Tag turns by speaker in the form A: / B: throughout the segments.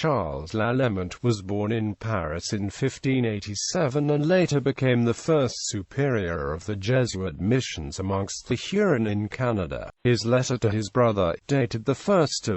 A: Charles Lallemant was born in Paris in 1587 and later became the first superior of the Jesuit missions amongst the Huron in Canada. His letter to his brother, dated 1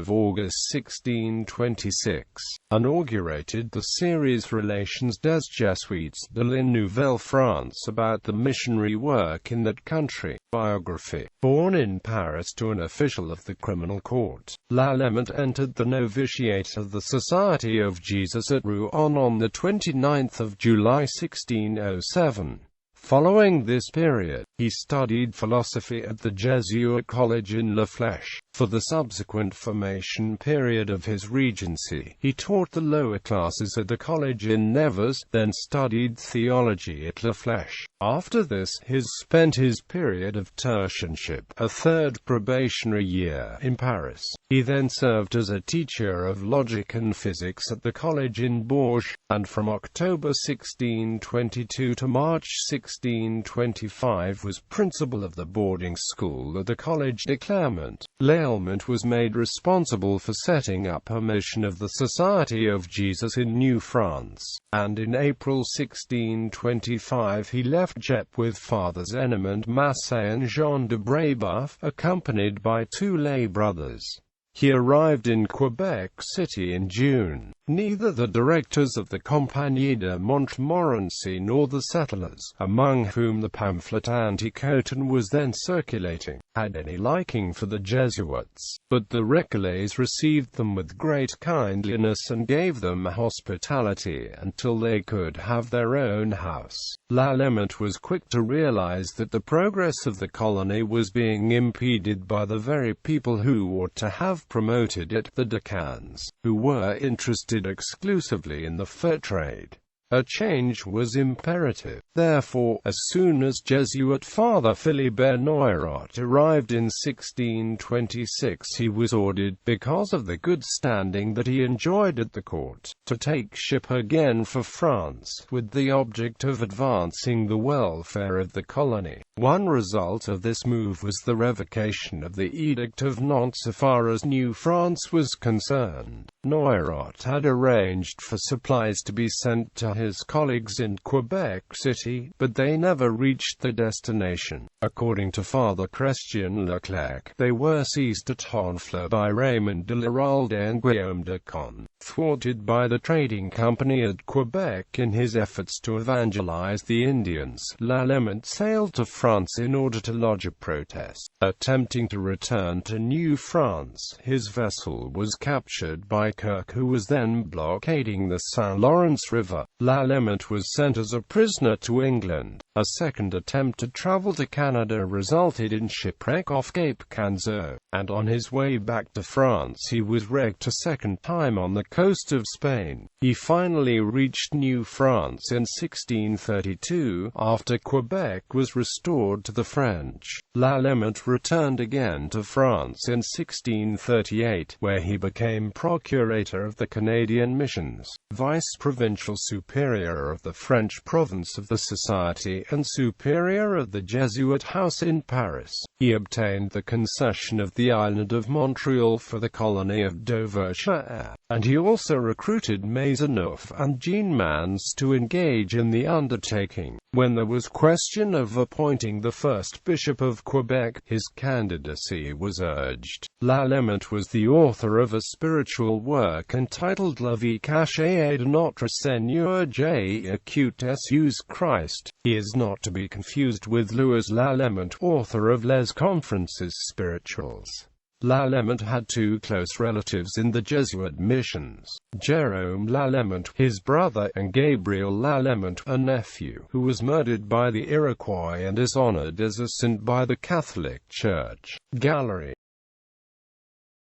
A: August 1626, inaugurated the series Relations des Jésuites de la Nouvelle-France about the missionary work in that country. Biography. Born in Paris to an official of the criminal court, Lallemant entered the novitiate of the Society of Jesus at Huron on 29 July 1607. Following this period, he studied philosophy at the Jesuit College in La Flèche. For the subsequent formation period of his regency, he taught the lower classes at the college in Nevers, then studied theology at La Flèche. After this, he spent his period of tertianship, a third probationary year, in Paris. He then served as a teacher of logic and physics at the college in Bourges, and from October 1622 to March 1625 was principal of the boarding school at the college de Lallemant. Lallemant was made responsible for setting up a mission of the Society of Jesus in Nouvelle-France, and in April 1625 he left Jep with Fathers Lallemant Massé and Jean de Brébeuf, accompanied by 2 lay brothers. He arrived in Quebec City in June. Neither the directors of the Compagnie de Montmorency nor the settlers, among whom the pamphlet Anticotin was then circulating, had any liking for the Jesuits, but the Recollets received them with great kindliness and gave them hospitality until they could have their own house. Lallemant was quick to realize that the progress of the colony was being impeded by the very people who ought to have promoted it, the Decans, who were interested exclusively in the fur trade. A change was imperative. Therefore, as soon as Jesuit Father Philibert Noirot arrived in 1626, he was ordered, because of the good standing that he enjoyed at the court, to take ship again for France, with the object of advancing the welfare of the colony. One result of this move was the revocation of the Edict of Nantes so far as New France was concerned. Noirot had arranged for supplies to be sent to his colleagues in Quebec City, but they never reached their destination. According to Father Christian Leclerc, they were seized at Honfleur by Raymond de Leralde and Guillaume de Con, thwarted by the trading company at Quebec in his efforts to evangelize the Indians. Lallemant sailed to France in order to lodge a protest. Attempting to return to New France, his vessel was captured by Kirke, who was then blockading the St. Lawrence River. Lallemant was sent as a prisoner to England. A second attempt to travel to Canada resulted in shipwreck off Cape Canzo, and on his way back to France he was wrecked a second time on the coast of Spain. He finally reached New France in 1632, after Quebec was restored to the French. Lallemant returned again to France in 1638, where he became procurator of the Canadian missions, vice-provincial superior of the French province of the Society, and superior of the Jesuit house in Paris. He obtained the concession of the island of Montreal for the colony of Dauvergne, and he also recruited Maisonneuve and Jean Mans to engage in the undertaking. When there was question of appointing the first bishop of Quebec, his candidacy was urged. Lallemant was the author of a spiritual work entitled La vie cachée de notre Seigneur Jésus Christ. He is not to be confused with Louis Lallemant, author of Les Conférences Spirituelles. Lallemant had 2 close relatives in the Jesuit missions, Jérôme Lallemant, his brother, and Gabriel Lallemant, a nephew, who was murdered by the Iroquois and is honored as a saint by the Catholic Church. Gallery.